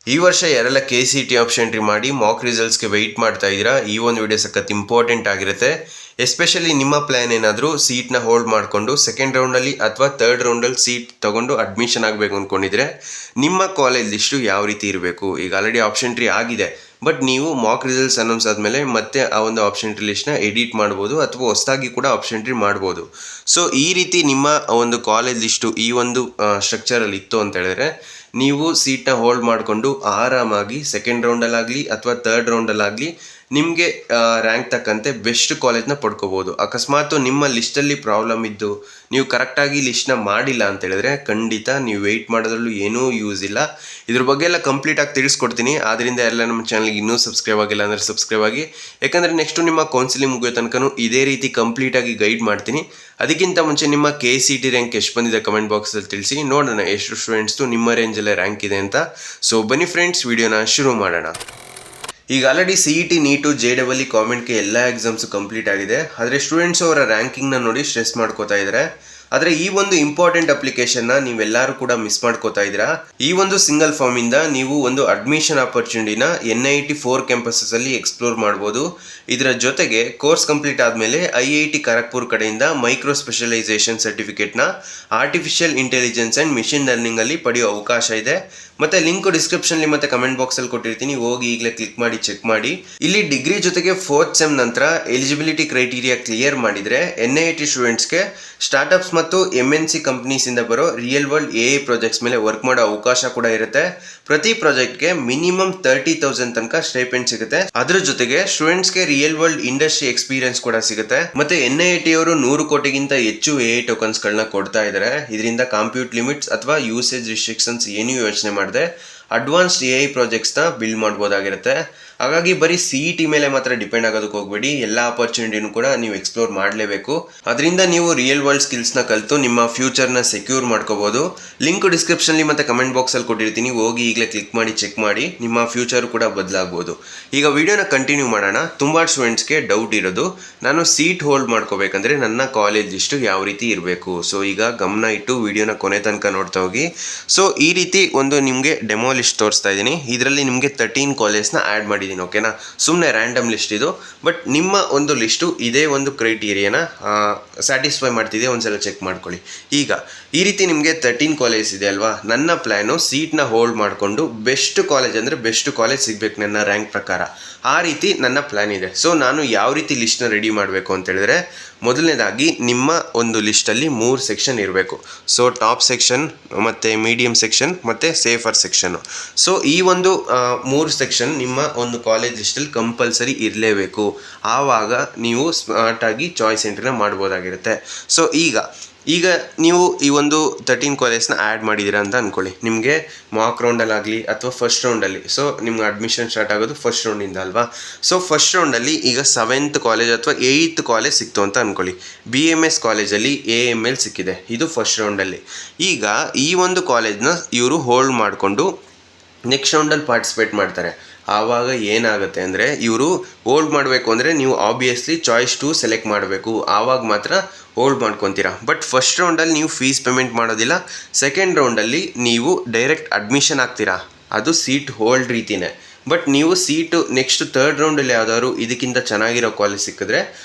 ಈ ವರ್ಷ ಯಾರೆಲ್ಲ KCET ಆಪ್ಷನ್ ಎಂಟ್ರಿ ಮಾಡಿ ಮಾಕ್ ರಿಸಲ್ಟ್ಸ್ಗೆ ವೆಯ್ಟ್ ಮಾಡ್ತಾ ಇದ್ದೀರಾ, ಈ ಒಂದು ವಿಡಿಯೋ ಸಖತ್ ಇಂಪಾರ್ಟೆಂಟ್ ಆಗಿರುತ್ತೆ. ಎಸ್ಪೆಷಲಿ ನಿಮ್ಮ ಪ್ಲ್ಯಾನ್ ಏನಾದರೂ ಸೀಟ್ನ ಹೋಲ್ಡ್ ಮಾಡಿಕೊಂಡು ಸೆಕೆಂಡ್ ರೌಂಡಲ್ಲಿ ಅಥವಾ ಥರ್ಡ್ ರೌಂಡಲ್ಲಿ ಸೀಟ್ ತೊಗೊಂಡು ಅಡ್ಮಿಷನ್ ಆಗಬೇಕು ಅಂದ್ಕೊಂಡಿದ್ರೆ ನಿಮ್ಮ ಕಾಲೇಜ್ ಲಿಸ್ಟು ಯಾವ ರೀತಿ ಇರಬೇಕು. ಈಗ ಆಲ್ರೆಡಿ ಆಪ್ಷನ್ ಎಂಟ್ರಿ ಆಗಿದೆ, ಬಟ್ ನೀವು ಮಾಕ್ ರಿಸಲ್ಟ್ಸ್ ಅನೌನ್ಸ್ ಆದಮೇಲೆ ಮತ್ತೆ ಆ ಒಂದು ಆಪ್ಷನ್ ಎಂಟ್ರಿ ಲಿಸ್ಟ್ನ ಎಡಿಟ್ ಮಾಡ್ಬೋದು ಅಥವಾ ಹೊಸದಾಗಿ ಕೂಡ ಆಪ್ಷನ್ ಎಂಟ್ರಿ ಮಾಡ್ಬೋದು. ಸೊ ಈ ರೀತಿ ನಿಮ್ಮ ಒಂದು ಕಾಲೇಜ್ ಲಿಸ್ಟು ಈ ಒಂದು ಸ್ಟ್ರಕ್ಚರಲ್ಲಿ ಇತ್ತು ಅಂತ ಹೇಳಿದ್ರೆ ನೀವು ಸೀಟ್ನ ಹೋಲ್ಡ್ ಮಾಡಿಕೊಂಡು ಆರಾಮಾಗಿ ಸೆಕೆಂಡ್ ರೌಂಡಲ್ಲಾಗಲಿ ಅಥವಾ ಥರ್ಡ್ ರೌಂಡಲ್ಲಾಗಲಿ ನಿಮಗೆ ರ್ಯಾಂಕ್ ತಕ್ಕಂತೆ ಬೆಸ್ಟ್ ಕಾಲೇಜ್ನ ಪಡ್ಕೋಬೋದು. ಅಕಸ್ಮಾತ್ ನಿಮ್ಮ ಲಿಸ್ಟಲ್ಲಿ ಪ್ರಾಬ್ಲಮ್ ಇದ್ದು ನೀವು ಕರೆಕ್ಟಾಗಿ ಲಿಸ್ಟ್ನ ಮಾಡಿಲ್ಲ ಅಂತ ಹೇಳಿದ್ರೆ ಖಂಡಿತ ನೀವು ವೆಯ್ಟ್ ಮಾಡೋದ್ರಲ್ಲೂ ಏನೂ ಯೂಸ್ ಇಲ್ಲ. ಇದ್ರ ಬಗ್ಗೆ ಎಲ್ಲ ಕಂಪ್ಲೀಟಾಗಿ ತಿಳಿಸ್ಕೊಡ್ತೀನಿ. ಆದ್ದರಿಂದ ಎಲ್ಲ ನಮ್ಮ ಚಾನಲ್ಗೆ ಇನ್ನೂ ಸಬ್ಸ್ಕ್ರೈಬ್ ಆಗಿಲ್ಲ ಅಂದರೆ ಸಬ್ಸ್ಕ್ರೈಬ್ ಆಗಿ, ಯಾಕಂದರೆ ನೆಕ್ಸ್ಟು ನಿಮ್ಮ ಕೌನ್ಸಿಲಿಂಗ್ ಮುಗಿಯೋ ತನಕ ಇದೇ ರೀತಿ ಕಂಪ್ಲೀಟಾಗಿ ಗೈಡ್ ಮಾಡ್ತೀನಿ. ಅದಕ್ಕಿಂತ ಮುಂಚೆ ನಿಮ್ಮ KCET ರ್ಯಾಂಕ್ ಎಷ್ಟು ಬಂದಿದೆ ಕಮೆಂಟ್ ಬಾಕ್ಸಲ್ಲಿ ತಿಳಿಸಿ, ನೋಡೋಣ ಎಷ್ಟು ಸ್ಟೂಡೆಂಟ್ಸ್ದು ನಿಮ್ಮ ರೇಂಜಲ್ಲೇ ರ್ಯಾಂಕ್ ಇದೆ ಅಂತ. ಸೊ ಬನ್ನಿ ಫ್ರೆಂಡ್ಸ್, ವಿಡಿಯೋನ ಶುರು ಮಾಡೋಣ. ಈಗ ಆಲ್ರೆಡಿ CET ನೀಟು JEE ಕಾಮೆಂಟ್ಗೆ ಎಲ್ಲ ಎಕ್ಸಾಮ್ಸು ಕಂಪ್ಲೀಟ್ ಆಗಿದೆ. ಆದರೆ ಸ್ಟೂಡೆಂಟ್ಸ್ ಅವರ ರ್ಯಾಂಕಿಂಗ್ನ ನೋಡಿ ಸ್ಟ್ರೆಸ್ ಮಾಡ್ಕೋತಾ ಇದ್ದಾರೆ. ಆದರೆ ಈ ಒಂದು ಇಂಪಾರ್ಟೆಂಟ್ ಅಪ್ಲಿಕೇಶನ್ನ ನೀವೆಲ್ಲರೂ ಕೂಡ ಮಿಸ್ ಮಾಡ್ಕೋತಾ ಇದ್ದೀರಾ. ಈ ಒಂದು ಸಿಂಗಲ್ ಫಾರ್ಮಿಂದ ನೀವು ಒಂದು ಅಡ್ಮಿಷನ್ ಆಪರ್ಚುನಿಟಿನ NIT 4 ಕ್ಯಾಂಪಸಸಲ್ಲಿ ಎಕ್ಸ್ಪ್ಲೋರ್ ಮಾಡ್ಬೋದು. ಇದರ ಜೊತೆಗೆ ಕೋರ್ಸ್ ಕಂಪ್ಲೀಟ್ ಆದಮೇಲೆ IIT ಖರಗ್ಪುರ್ ಕಡೆಯಿಂದ ಮೈಕ್ರೋ ಸ್ಪೆಷಲೈಸೇಷನ್ ಸರ್ಟಿಫಿಕೇಟ್ನ ಆರ್ಟಿಫಿಷಿಯಲ್ ಇಂಟೆಲಿಜೆನ್ಸ್ ಆ್ಯಂಡ್ ಮಿಷಿನ್ ಲರ್ನಿಂಗಲ್ಲಿ ಪಡೆಯೋ ಅವಕಾಶ ಇದೆ. ಮತ್ತು ಲಿಂಕ್ ಡಿಸ್ಕ್ರಿಪ್ಷನ್ಲಿ ಮತ್ತು ಕಮೆಂಟ್ ಬಾಕ್ಸಲ್ಲಿ ಕೊಟ್ಟಿರ್ತೀನಿ, ಹೋಗಿ ಈಗಲೇ ಕ್ಲಿಕ್ ಮಾಡಿ ಚೆಕ್ ಮಾಡಿ. ಇಲ್ಲಿ ಡಿಗ್ರಿ ಜೊತೆಗೆ 4th ಸೆಮ್ ನಂತರ ಎಲಿಜಿಬಿಲಿಟಿ ಕ್ರೈಟೀರಿಯಾ ಕ್ಲಿಯರ್ ಮಾಡಿದರೆ NIT ಸ್ಟೂಡೆಂಟ್ಸ್ಗೆ ಸ್ಟಾರ್ಟಪ್ಸ್ ಮತ್ತು MNC ಕಂಪ್ನೀಸಿಂದ ಬರೋ ರಿಯಲ್ ವರ್ಲ್ಡ್ AI ಪ್ರಾಜೆಕ್ಟ್ಸ್ ಮೇಲೆ ವರ್ಕ್ ಮಾಡೋ ಅವಕಾಶ ಕೂಡ ಇರುತ್ತೆ. ಪ್ರತಿ ಪ್ರಾಜೆಕ್ಟ್ಗೆ ಮಿನಿಮಮ್ 30,000 ತನಕ ಸ್ಟೈಪೆಂಡ್ ಸಿಗುತ್ತೆ. ಅದ್ರ ಜೊತೆಗೆ ಸ್ಟೂಡೆಂಟ್ಸ್ಗೆ ರಿಯಲ್ ವರ್ಲ್ಡ್ ಇಂಡಸ್ಟ್ರಿ ಎಕ್ಸ್ಪೀರಿಯನ್ಸ್ ಕೂಡ ಸಿಗುತ್ತೆ. ಮತ್ತೆ NIT ಅವರು 100 ಕೋಟಿಗಿಂತ ಹೆಚ್ಚು AI ಟೋಕನ್ಸ್ಗಳನ್ನ ಕೊಡ್ತಾ ಇದ್ದಾರೆ. ಇದರಿಂದ ಕಾಂಪ್ಯೂಟ್ ಲಿಮಿಟ್ಸ್ ಅಥವಾ ಯೂಸೇಜ್ ರಿಸ್ಟ್ರಿಕ್ಷನ್ಸ್ ಏನೂ ಯೋಚನೆ ಮಾಡಿದೆ ಅಡ್ವಾನ್ಸ್ಡ್ AI ಪ್ರಾಜೆಕ್ಟ್ಸ್ನ ಬಿಲ್ಡ್ ಮಾಡ್ಬೋದಾಗಿರುತ್ತೆ. ಹಾಗಾಗಿ ಬರೀ CET ಮೇಲೆ ಮಾತ್ರ ಡಿಪೆಂಡ್ ಆಗೋದಕ್ಕೆ ಹೋಗಬೇಡಿ, ಎಲ್ಲ ಆಪರ್ಚುನಿಟಿನೂ ಕೂಡ ನೀವು ಎಕ್ಸ್ಪ್ಲೋರ್ ಮಾಡಲೇಬೇಕು. ಅದರಿಂದ ನೀವು ರಿಯಲ್ ವರ್ಲ್ಡ್ ಸ್ಕಿಲ್ಸ್ನ ಕಲಿತು ನಿಮ್ಮ ಫ್ಯೂಚರ್ನ ಸೆಕ್ಯೂರ್ ಮಾಡ್ಕೋಬೋದು. ಲಿಂಕ್ ಡಿಸ್ಕ್ರಿಪ್ಷನ್ಲಿ ಮತ್ತು ಕಮೆಂಟ್ ಬಾಕ್ಸಲ್ಲಿ ಕೊಟ್ಟಿರ್ತೀನಿ, ಹೋಗಿ ಈಗಲೇ ಕ್ಲಿಕ್ ಮಾಡಿ ಚೆಕ್ ಮಾಡಿ, ನಿಮ್ಮ ಫ್ಯೂಚರ್ ಕೂಡ ಬದಲಾಗ್ಬೋದು. ಈಗ ವಿಡಿಯೋನ ಕಂಟಿನ್ಯೂ ಮಾಡೋಣ. ತುಂಬ ಸ್ಟೂಡೆಂಟ್ಸ್ಗೆ ಡೌಟ್ ಇರೋದು, ನಾನು ಸೀಟ್ ಹೋಲ್ಡ್ ಮಾಡ್ಕೋಬೇಕಂದ್ರೆ ನನ್ನ ಕಾಲೇಜ್ ಲಿಸ್ಟು ಯಾವ ರೀತಿ ಇರಬೇಕು. ಸೊ ಈಗ ಗಮನ ಇಟ್ಟು ವಿಡಿಯೋನ ಕೊನೆ ತನಕ ನೋಡ್ತಾ ಹೋಗಿ. ಸೊ ಈ ರೀತಿ ಒಂದು ನಿಮಗೆ ಡೆಮೋ ಲಿಸ್ಟ್ ತೋರಿಸ್ತಾ ಇದ್ದೀನಿ. ಇದರಲ್ಲಿ ನಿಮಗೆ 13 ಕಾಲೇಜ್ನ ಆ್ಯಡ್ ಮಾಡಿದ್ದೀನಿ. ಓಕೆನಾ, ಸುಮ್ಮನೆ ರ್ಯಾಂಡಮ್ ಲಿಸ್ಟ್ ಇದು. ಬಟ್ ನಿಮ್ಮ ಒಂದು ಲಿಸ್ಟು ಇದೇ ಒಂದು ಕ್ರೈಟೀರಿಯಾನ ಸ್ಯಾಟಿಸ್ಫೈ ಮಾಡ್ತಿದೆ, ಒಂದ್ಸಲ ಚೆಕ್ ಮಾಡ್ಕೊಳ್ಳಿ. ಈಗ ಈ ರೀತಿ ನಿಮಗೆ 13 ಕಾಲೇಜ್ ಇದೆ ಅಲ್ವಾ. ನನ್ನ ಪ್ಲ್ಯಾನು ಸೀಟ್ನ ಹೋಲ್ಡ್ ಮಾಡಿಕೊಂಡು ಬೆಸ್ಟ್ ಕಾಲೇಜ್ ಅಂದರೆ ಬೆಸ್ಟ್ ಕಾಲೇಜ್ ಸಿಗಬೇಕು ನನ್ನ ರ್ಯಾಂಕ್ ಪ್ರಕಾರ. ಆ ರೀತಿ ನನ್ನ ಪ್ಲ್ಯಾನ್ ಇದೆ. ಸೊ ನಾನು ಯಾವ ರೀತಿ ಲಿಸ್ಟ್ನ ರೆಡಿ ಮಾಡಬೇಕು ಅಂತ ಹೇಳಿದ್ರೆ, ಮೊದಲನೇದಾಗಿ ನಿಮ್ಮ ಒಂದು ಲಿಸ್ಟಲ್ಲಿ 3 ಸೆಕ್ಷನ್ ಇರಬೇಕು. ಸೊ ಟಾಪ್ ಸೆಕ್ಷನ್ ಮತ್ತು ಮೀಡಿಯಮ್ ಸೆಕ್ಷನ್ ಮತ್ತು ಸೇಫರ್ ಸೆಕ್ಷನ್ನು. ಸೊ ಈ ಒಂದು 3 ಸೆಕ್ಷನ್ ನಿಮ್ಮ ಒಂದು ಕಾಲೇಜ್ ಲಿಸ್ಟಲ್ಲಿ ಕಂಪಲ್ಸರಿ ಇರಲೇಬೇಕು. ಆವಾಗ ನೀವು ಸ್ಮಾರ್ಟಾಗಿ ಚಾಯ್ಸ್ ಎಂಟ್ರಿನ ಮಾಡ್ಬೋದಾಗಿರುತ್ತೆ. ಸೊ ಈಗ ನೀವು ಈ ಒಂದು 13 ಕಾಲೇಜ್ನ ಆ್ಯಡ್ ಮಾಡಿದ್ದೀರಾ ಅಂತ ಅಂದ್ಕೊಳ್ಳಿ. ನಿಮಗೆ ಮಾಕ್ ರೌಂಡಲ್ಲಾಗಲಿ ಅಥವಾ ಫಸ್ಟ್ ರೌಂಡಲ್ಲಿ, ಸೊ ನಿಮ್ಗೆ ಅಡ್ಮಿಷನ್ ಸ್ಟಾರ್ಟ್ ಆಗೋದು ಫಸ್ಟ್ ರೌಂಡಿಂದ ಅಲ್ವಾ. ಸೊ ಫಸ್ಟ್ ರೌಂಡಲ್ಲಿ ಈಗ 7th ಕಾಲೇಜ್ ಅಥವಾ 8th ಕಾಲೇಜ್ ಸಿಕ್ತು ಅಂತ ಅಂದ್ಕೊಳ್ಳಿ. BMS ಕಾಲೇಜಲ್ಲಿ AML ಸಿಕ್ಕಿದೆ, ಇದು ಫಸ್ಟ್ ರೌಂಡಲ್ಲಿ. ಈಗ ಈ ಒಂದು ಕಾಲೇಜ್ನ ಇವರು ಹೋಲ್ಡ್ ಮಾಡಿಕೊಂಡು ನೆಕ್ಸ್ಟ್ ರೌಂಡಲ್ಲಿ ಪಾರ್ಟಿಸಿಪೇಟ್ ಮಾಡ್ತಾರೆ. ಆವಾಗ ಏನಾಗುತ್ತೆ ಅಂದರೆ, ಇವರು ಹೋಲ್ಡ್ ಮಾಡಬೇಕು ಅಂದರೆ ನೀವು ಆಬ್ವಿಯಸ್ಲಿ ಚಾಯ್ಸ್ 2 ಸೆಲೆಕ್ಟ್ ಮಾಡಬೇಕು. ಆವಾಗ ಮಾತ್ರ ಹೋಲ್ಡ್ ಮಾಡ್ಕೊತೀರಾ. ಬಟ್ ಫಸ್ಟ್ ರೌಂಡಲ್ಲಿ ನೀವು ಫೀಸ್ ಪೇಮೆಂಟ್ ಮಾಡೋದಿಲ್ಲ. ಸೆಕೆಂಡ್ ರೌಂಡಲ್ಲಿ ನೀವು ಡೈರೆಕ್ಟ್ ಅಡ್ಮಿಷನ್ ಆಗ್ತೀರಾ, ಅದು ಸೀಟ್ ಹೋಲ್ಡ್ ರೀತಿಯೇ. ಬಟ್ ನೀವು ಸೀಟು ನೆಕ್ಸ್ಟ್ ಥರ್ಡ್ ರೌಂಡಲ್ಲಿ ಯಾವುದಾದ್ರು ಇದಕ್ಕಿಂತ ಚೆನ್ನಾಗಿರೋ ಕಾಲೇಜ್ ಸಿಕ್ಕಿದ್ರೆ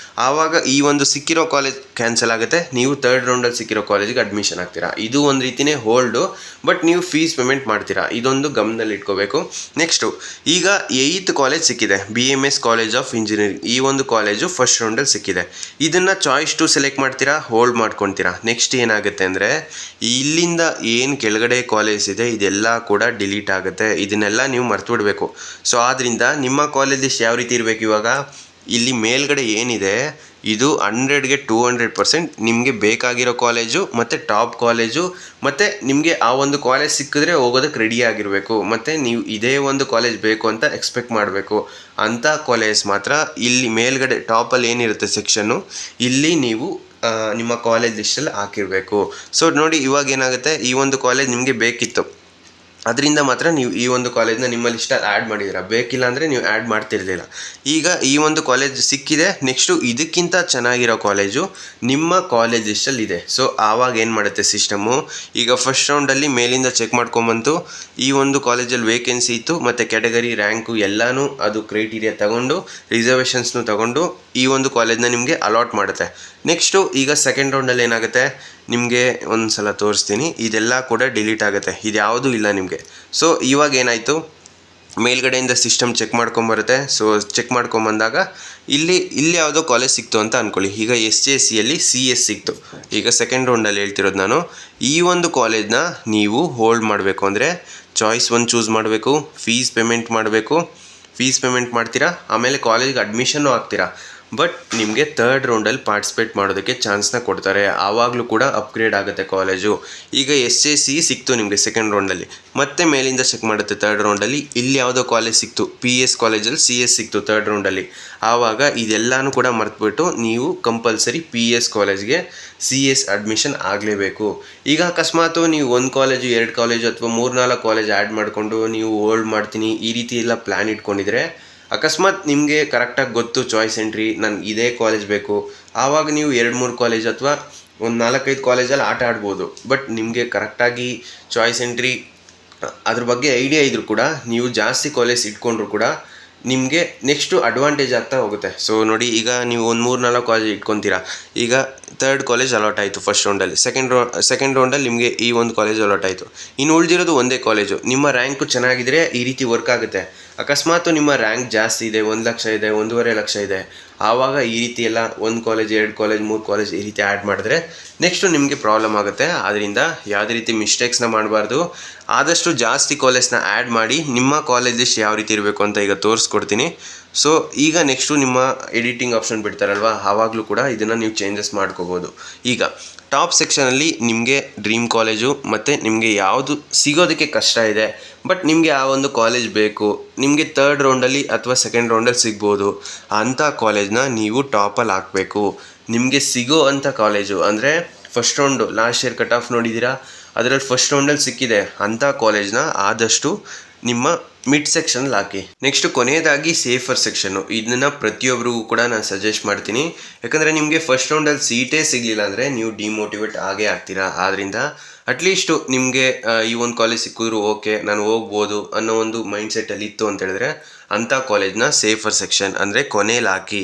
ಆವಾಗ ಈ ಒಂದು ಸಿಕ್ಕಿರೋ ಕಾಲೇಜ್ ಕ್ಯಾನ್ಸಲ್ ಆಗುತ್ತೆ, ನೀವು ಥರ್ಡ್ ರೌಂಡಲ್ಲಿ ಸಿಕ್ಕಿರೋ ಕಾಲೇಜಿಗೆ ಅಡ್ಮಿಷನ್ ಆಗ್ತೀರಾ. ಇದು ಒಂದು ರೀತಿಯೇ ಹೋಲ್ಡು, ಬಟ್ ನೀವು ಫೀಸ್ ಪೇಮೆಂಟ್ ಮಾಡ್ತೀರಾ. ಇದೊಂದು ಗಮನದಲ್ಲಿ ಇಟ್ಕೋಬೇಕು. ನೆಕ್ಸ್ಟು ಈಗ 8th ಕಾಲೇಜ್ ಸಿಕ್ಕಿದೆ, BMS ಕಾಲೇಜ್ ಆಫ್ ಇಂಜಿನಿಯರಿಂಗ್. ಈ ಒಂದು ಕಾಲೇಜು ಫಸ್ಟ್ ರೌಂಡಲ್ಲಿ ಸಿಕ್ಕಿದೆ. ಇದನ್ನು ಚಾಯ್ಸ್ 2 ಸೆಲೆಕ್ಟ್ ಮಾಡ್ತೀರಾ, ಹೋಲ್ಡ್ ಮಾಡ್ಕೊತೀರಾ. ನೆಕ್ಸ್ಟ್ ಏನಾಗುತ್ತೆ ಅಂದರೆ, ಇಲ್ಲಿಂದ ಏನು ಕೆಳಗಡೆ ಕಾಲೇಜ್ ಇದೆ ಇದೆಲ್ಲ ಕೂಡ ಡಿಲೀಟ್ ಆಗುತ್ತೆ. ಇದನ್ನೆಲ್ಲ ನೀವು ಮರ್ತು ಬಿಡಬೇಕು. ಸೊ ಆದ್ದರಿಂದ ನಿಮ್ಮ ಕಾಲೇಜ್ ಲಿಸ್ಟ್ ಯಾವ ರೀತಿ ಇರಬೇಕು, ಇವಾಗ ಇಲ್ಲಿ ಮೇಲ್ಗಡೆ ಏನಿದೆ ಇದು 100ಗೆ 200% ನಿಮಗೆ ಬೇಕಾಗಿರೋ ಕಾಲೇಜು ಮತ್ತು ಟಾಪ್ ಕಾಲೇಜು, ಮತ್ತು ನಿಮಗೆ ಆ ಒಂದು ಕಾಲೇಜ್ ಸಿಕ್ಕಿದ್ರೆ ಹೋಗೋದಕ್ಕೆ ರೆಡಿ ಆಗಿರಬೇಕು. ಮತ್ತು ನೀವು ಇದೇ ಒಂದು ಕಾಲೇಜ್ ಬೇಕು ಅಂತ ಎಕ್ಸ್ಪೆಕ್ಟ್ ಮಾಡಬೇಕು. ಅಂಥ ಕಾಲೇಜ್ ಮಾತ್ರ ಇಲ್ಲಿ ಮೇಲ್ಗಡೆ ಟಾಪಲ್ಲಿ ಏನಿರುತ್ತೆ ಸೆಕ್ಷನ್ನು, ಇಲ್ಲಿ ನೀವು ನಿಮ್ಮ ಕಾಲೇಜ್ ಲಿಸ್ಟಲ್ಲಿ ಹಾಕಿರಬೇಕು. ಸೊ ನೋಡಿ, ಇವಾಗ ಏನಾಗುತ್ತೆ, ಈ ಒಂದು ಕಾಲೇಜ್ ನಿಮಗೆ ಬೇಕಿತ್ತು, ಅದರಿಂದ ಮಾತ್ರ ನೀವು ಈ ಒಂದು ಕಾಲೇಜ್ನ ನಿಮ್ಮ ಲಿಸ್ಟಲ್ಲಿ ಆ್ಯಡ್ ಮಾಡಿದ್ದೀರಾ. ಬೇಕಿಲ್ಲ ಅಂದರೆ ನೀವು ಆ್ಯಡ್ ಮಾಡ್ತಿರ್ಲಿಲ್ಲ. ಈಗ ಈ ಒಂದು ಕಾಲೇಜ್ ಸಿಕ್ಕಿದೆ. ನೆಕ್ಸ್ಟು ಇದಕ್ಕಿಂತ ಚೆನ್ನಾಗಿರೋ ಕಾಲೇಜು ನಿಮ್ಮ ಕಾಲೇಜ್ ಲಿಸ್ಟಲ್ಲಿದೆ. ಸೊ ಆವಾಗ ಏನು ಮಾಡುತ್ತೆ ಸಿಸ್ಟಮು, ಈಗ ಫಸ್ಟ್ ರೌಂಡಲ್ಲಿ ಮೇಲಿಂದ ಚೆಕ್ ಮಾಡ್ಕೊಂಬಂತು ಈ ಒಂದು ಕಾಲೇಜಲ್ಲಿ ವೇಕೆನ್ಸಿ ಇತ್ತು ಮತ್ತು ಕ್ಯಾಟಗರಿ ರ್ಯಾಂಕು ಎಲ್ಲನೂ ಅದು ಕ್ರೈಟೀರಿಯಾ ತಗೊಂಡು ರಿಸರ್ವೇಷನ್ಸ್ನು ತಗೊಂಡು ಈ ಒಂದು ಕಾಲೇಜ್ನ ನಿಮಗೆ ಅಲಾಟ್ ಮಾಡುತ್ತೆ. ನೆಕ್ಸ್ಟು ಈಗ ಸೆಕೆಂಡ್ ರೌಂಡಲ್ಲಿ ಏನಾಗುತ್ತೆ, ನಿಮಗೆ ಒಂದು ಸಲ ತೋರಿಸ್ತೀನಿ. ಇದೆಲ್ಲ ಕೂಡ ಡಿಲೀಟ್ ಆಗುತ್ತೆ, ಇದು ಯಾವುದೂ ಇಲ್ಲ ನಿಮಗೆ. ಸೊ ಇವಾಗ ಏನಾಯಿತು, ಮೇಲ್ಗಡೆಯಿಂದ ಸಿಸ್ಟಮ್ ಚೆಕ್ ಮಾಡ್ಕೊಂಬರುತ್ತೆ. ಸೊ ಚೆಕ್ ಮಾಡ್ಕೊಂಬಂದಾಗ ಇಲ್ಲಿ ಯಾವುದೋ ಕಾಲೇಜ್ ಸಿಕ್ತು ಅಂತ ಅಂದ್ಕೊಳ್ಳಿ. ಈಗ SJCಯಲ್ಲಿ CS ಸಿಕ್ತು. ಈಗ ಸೆಕೆಂಡ್ ರೌಂಡಲ್ಲಿ ಹೇಳ್ತಿರೋದು ನಾನು, ಈ ಒಂದು ಕಾಲೇಜ್ನ ನೀವು ಹೋಲ್ಡ್ ಮಾಡಬೇಕು ಅಂದರೆ ಚಾಯ್ಸ್ 1 ಚೂಸ್ ಮಾಡಬೇಕು, ಫೀಸ್ ಪೇಮೆಂಟ್ ಮಾಡ್ತೀರಾ, ಆಮೇಲೆ ಕಾಲೇಜ್ಗೆ ಅಡ್ಮಿಷನ್ನು ಆಗ್ತೀರಾ. ಬಟ್ ನಿಮಗೆ ಥರ್ಡ್ ರೌಂಡಲ್ಲಿ ಪಾರ್ಟಿಸಿಪೇಟ್ ಮಾಡೋದಕ್ಕೆ ಚಾನ್ಸ್ನ ಕೊಡ್ತಾರೆ. ಆವಾಗಲೂ ಕೂಡ ಅಪ್ಗ್ರೇಡ್ ಆಗುತ್ತೆ ಕಾಲೇಜು. ಈಗ SJC ಸಿಕ್ತು ನಿಮಗೆ ಸೆಕೆಂಡ್ ರೌಂಡಲ್ಲಿ, ಮತ್ತೆ ಮೇಲಿಂದ ಚೆಕ್ ಮಾಡುತ್ತೆ ಥರ್ಡ್ ರೌಂಡಲ್ಲಿ. ಇಲ್ಲಿ ಯಾವುದೋ ಕಾಲೇಜ್ ಸಿಕ್ತು, PS ಕಾಲೇಜಲ್ಲಿ CS ಸಿಕ್ತು ಥರ್ಡ್ ರೌಂಡಲ್ಲಿ. ಆವಾಗ ಇದೆಲ್ಲನೂ ಕೂಡ ಮರೆತುಬಿಟ್ಟು ನೀವು ಕಂಪಲ್ಸರಿ PS ಕಾಲೇಜ್ಗೆ CS ಅಡ್ಮಿಷನ್ ಆಗಲೇಬೇಕು. ಈಗ ಅಕಸ್ಮಾತು ನೀವು 1 ಕಾಲೇಜು 2 ಕಾಲೇಜು ಅಥವಾ 3-4 ಕಾಲೇಜ್ ಆ್ಯಡ್ ಮಾಡಿಕೊಂಡು ನೀವು ಹೋಲ್ಡ್ ಮಾಡ್ತೀನಿ ಈ ರೀತಿ ಎಲ್ಲ ಪ್ಲ್ಯಾನ್ ಇಟ್ಕೊಂಡಿದ್ರೆ, ಅಕಸ್ಮಾತ್ ನಿಮಗೆ ಕರೆಕ್ಟಾಗಿ ಗೊತ್ತು ಚಾಯ್ಸ್ ಎಂಟ್ರಿ ನನಗೆ ಇದೇ ಕಾಲೇಜ್ ಬೇಕು, ಆವಾಗ ನೀವು 2-3 ಕಾಲೇಜ್ ಅಥವಾ ಒಂದು 4-5 ಕಾಲೇಜಲ್ಲಿ ಆಟ ಆಡ್ಬೋದು. ಬಟ್ ನಿಮಗೆ ಕರೆಕ್ಟಾಗಿ ಚಾಯ್ಸ್ ಎಂಟ್ರಿ ಅದ್ರ ಬಗ್ಗೆ ಐಡಿಯಾ ಇದ್ದರೂ ಕೂಡ ನೀವು ಜಾಸ್ತಿ ಕಾಲೇಜ್ ಇಟ್ಕೊಂಡ್ರು ಕೂಡ ನಿಮಗೆ ನೆಕ್ಸ್ಟು ಅಡ್ವಾಂಟೇಜ್ ಆಗ್ತಾ ಹೋಗುತ್ತೆ. ಸೊ ನೋಡಿ, ಈಗ ನೀವು ಒಂದು 3-4 ಕಾಲೇಜ್ ಇಟ್ಕೊತೀರಾ. ಈಗ ಥರ್ಡ್ ಕಾಲೇಜ್ ಅಲಾಟ್ ಆಯಿತು ಫಸ್ಟ್ ರೌಂಡಲ್ಲಿ, ಸೆಕೆಂಡ್ ರೌಂಡಲ್ಲಿ ನಿಮಗೆ ಈ ಒಂದು ಕಾಲೇಜ್ ಅಲಾಟ್ ಆಯಿತು. ಇನ್ನು ಉಳಿದಿರೋದು ಒಂದೇ ಕಾಲೇಜು. ನಿಮ್ಮ ರ್ಯಾಂಕು ಚೆನ್ನಾಗಿದ್ದರೆ ಈ ರೀತಿ ವರ್ಕ್ ಆಗುತ್ತೆ. ಅಕಸ್ಮಾತು ನಿಮ್ಮ ರ್ಯಾಂಕ್ ಜಾಸ್ತಿ ಇದೆ, 1 ಲಕ್ಷ ಇದೆ, 1.5 ಲಕ್ಷ ಇದೆ, ಆವಾಗ ಈ ರೀತಿ ಎಲ್ಲ 1 ಕಾಲೇಜ್ 2 ಕಾಲೇಜ್ 3 ಕಾಲೇಜ್ ಈ ರೀತಿ ಆ್ಯಡ್ ಮಾಡಿದ್ರೆ ನೆಕ್ಸ್ಟು ನಿಮಗೆ ಪ್ರಾಬ್ಲಮ್ ಆಗುತ್ತೆ. ಆದ್ದರಿಂದ ಯಾವುದೇ ರೀತಿ ಮಿಸ್ಟೇಕ್ಸ್ನ ಮಾಡಬಾರ್ದು. ಆದಷ್ಟು ಜಾಸ್ತಿ ಕಾಲೇಜ್ನ ಆ್ಯಡ್ ಮಾಡಿ ನಿಮ್ಮ ಕಾಲೇಜ್ ಲಿಸ್ಟ್ ಯಾವ ರೀತಿ ಇರಬೇಕು ಅಂತ ಈಗ ತೋರಿಸ್ಕೊಡ್ತೀನಿ. ಸೊ ಈಗ ನೆಕ್ಸ್ಟು ನಿಮ್ಮ ಎಡಿಟಿಂಗ್ ಆಪ್ಷನ್ ಬಿಡ್ತಾರಲ್ವ, ಆವಾಗಲೂ ಕೂಡ ಇದನ್ನು ನೀವು ಚೇಂಜಸ್ ಮಾಡ್ಕೋಬೋದು. ಈಗ ಟಾಪ್ ಸೆಕ್ಷನಲ್ಲಿ ನಿಮಗೆ ಡ್ರೀಮ್ ಕಾಲೇಜು ಮತ್ತು ನಿಮಗೆ ಯಾವುದು ಸಿಗೋದಕ್ಕೆ ಕಷ್ಟ ಇದೆ, ಬಟ್ ನಿಮಗೆ ಆ ಒಂದು ಕಾಲೇಜ್ ಬೇಕು, ನಿಮಗೆ ಥರ್ಡ್ ರೌಂಡಲ್ಲಿ ಅಥವಾ ಸೆಕೆಂಡ್ ರೌಂಡಲ್ಲಿ ಸಿಗ್ಬೋದು, ಅಂಥ ಕಾಲೇಜ್ನ ನೀವು ಟಾಪಲ್ಲಿ ಹಾಕಬೇಕು. ನಿಮಗೆ ಸಿಗೋ ಅಂಥ ಕಾಲೇಜು ಅಂದರೆ first round last year cut off ನೋಡಿದ್ದೀರಾ, ಅದರಲ್ಲಿ ಫಸ್ಟ್ ರೌಂಡಲ್ಲಿ ಸಿಕ್ಕಿದೆ ಅಂಥ ಕಾಲೇಜ್ನ ಆದಷ್ಟು ನಿಮ್ಮ ಮಿಡ್ ಸೆಕ್ಷನಲ್ಲಿ ಹಾಕಿ. ನೆಕ್ಸ್ಟು ಕೊನೆಯದಾಗಿ ಸೇಫರ್ ಸೆಕ್ಷನ್ನು. ಇದನ್ನು ಪ್ರತಿಯೊಬ್ಬರಿಗೂ ಕೂಡ ನಾನು ಸಜೆಸ್ಟ್ ಮಾಡ್ತೀನಿ. ಯಾಕಂದರೆ ನಿಮಗೆ ಫಸ್ಟ್ ರೌಂಡಲ್ಲಿ ಸೀಟೇ ಸಿಗಲಿಲ್ಲ ಅಂದರೆ ನೀವು ಡಿಮೋಟಿವೇಟ್ ಆಗೇ ಆಗ್ತೀರಾ. ಆದ್ದರಿಂದ ಅಟ್ಲೀಸ್ಟು ನಿಮಗೆ ಈ ಒಂದು ಕಾಲೇಜ್ ಸಿಕ್ಕಿದ್ರು ಓಕೆ ನಾನು ಹೋಗ್ಬೋದು ಅನ್ನೋ ಒಂದು ಮೈಂಡ್ಸೆಟ್ಟಲ್ಲಿ ಇತ್ತು ಅಂತ ಹೇಳಿದ್ರೆ ಅಂಥ ಕಾಲೇಜ್ನ ಸೇಫರ್ ಸೆಕ್ಷನ್ ಅಂದರೆ ಕೊನೆಯಲ್ಲಿ ಹಾಕಿ.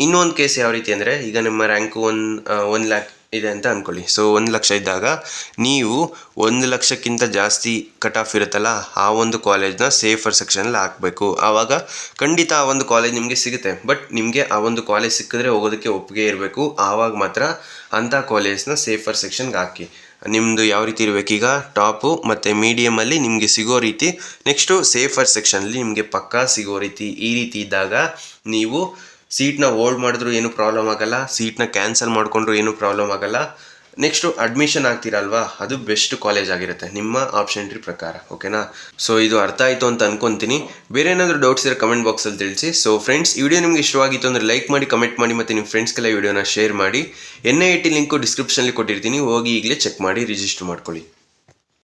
ಇನ್ನೊಂದು ಕೇಸ್ ಯಾವ ರೀತಿ ಅಂದರೆ, ಈಗ ನಿಮ್ಮ ರ್ಯಾಂಕು 1 ಲ್ಯಾಕ್ ಇದೆ ಅಂತ ಅಂದ್ಕೊಳ್ಳಿ. ಸೊ 1 ಲಕ್ಷ ಇದ್ದಾಗ ನೀವು 1 ಲಕ್ಷಕ್ಕಿಂತ ಜಾಸ್ತಿ ಕಟ್ ಆಫ್ ಇರುತ್ತಲ್ಲ, ಆ ಒಂದು ಕಾಲೇಜ್ನ ಸೇಫರ್ ಸೆಕ್ಷನಲ್ಲಿ ಹಾಕಬೇಕು. ಆವಾಗ ಖಂಡಿತ ಆ ಒಂದು ಕಾಲೇಜ್ ನಿಮಗೆ ಸಿಗುತ್ತೆ. ಬಟ್ ನಿಮಗೆ ಆ ಒಂದು ಕಾಲೇಜ್ ಸಿಕ್ಕಿದ್ರೆ ಹೋಗೋದಕ್ಕೆ ಒಪ್ಪಿಗೆ ಇರಬೇಕು. ಆವಾಗ ಮಾತ್ರ ಅಂಥ ಕಾಲೇಜ್ನ ಸೇಫರ್ ಸೆಕ್ಷನ್ಗೆ ಹಾಕಿ. ನಿಮ್ಮದು ಯಾವ ರೀತಿ ಇರಬೇಕೀಗ, ಟಾಪು ಮತ್ತು ಮೀಡಿಯಮಲ್ಲಿ ನಿಮಗೆ ಸಿಗೋ ರೀತಿ, ನೆಕ್ಸ್ಟು ಸೇಫರ್ ಸೆಕ್ಷನಲ್ಲಿ ನಿಮಗೆ ಪಕ್ಕಾ ಸಿಗೋ ರೀತಿ. ಈ ರೀತಿ ಇದ್ದಾಗ ನೀವು ಸೀಟ್ನ ಹೋಲ್ಡ್ ಮಾಡಿದ್ರು ಏನೂ ಪ್ರಾಬ್ಲಮ್ ಆಗೋಲ್ಲ, ಸೀಟ್ನ ಕ್ಯಾನ್ಸಲ್ ಮಾಡಿಕೊಂಡ್ರು ಏನೂ ಪ್ರಾಬ್ಲಮ್ ಆಗೋಲ್ಲ. ನೆಕ್ಸ್ಟು ಅಡ್ಮಿಷನ್ ಆಗ್ತೀರಲ್ವಾ, ಅದು ಬೆಸ್ಟ್ ಕಾಲೇಜ್ ಆಗಿರುತ್ತೆ ನಿಮ್ಮ ಆಪ್ಷನ್ ಟ್ರೀ ಪ್ರಕಾರ. ಓಕೆನಾ? ಸೊ ಇದು ಅರ್ಥ ಆಯಿತು ಅಂತ ಅನ್ಕೊತೀನಿ. ಬೇರೆ ಏನಾದರೂ ಡೌಟ್ಸ್ ಇದ್ದರೆ ಕಮೆಂಟ್ ಬಾಕ್ಸಲ್ಲಿ ತಿಳಿಸಿ. ಸೊ ಫ್ರೆಂಡ್ಸ್, ಈ ವಿಡಿಯೋ ನಿಮಗೆ ಇಷ್ಟವಾಗಿತ್ತು ಅಂದರೆ ಲೈಕ್ ಮಾಡಿ, ಕಮೆಂಟ್ ಮಾಡಿ ಮತ್ತು ನಿಮ್ಮ ಫ್ರೆಂಡ್ಸ್ಗೆಲ್ಲ ವಿಡಿಯೋನ ಶೇರ್ ಮಾಡಿ. NIET ಲಿಂಕು ಡಿಸ್ಕ್ರಿಪ್ಷನಲ್ಲಿ ಕೊಟ್ಟಿರ್ತೀನಿ, ಹೋಗಿ ಈಗಲೇ ಚೆಕ್ ಮಾಡಿ ರಿಜಿಸ್ಟರ್ ಮಾಡ್ಕೊಳ್ಳಿ.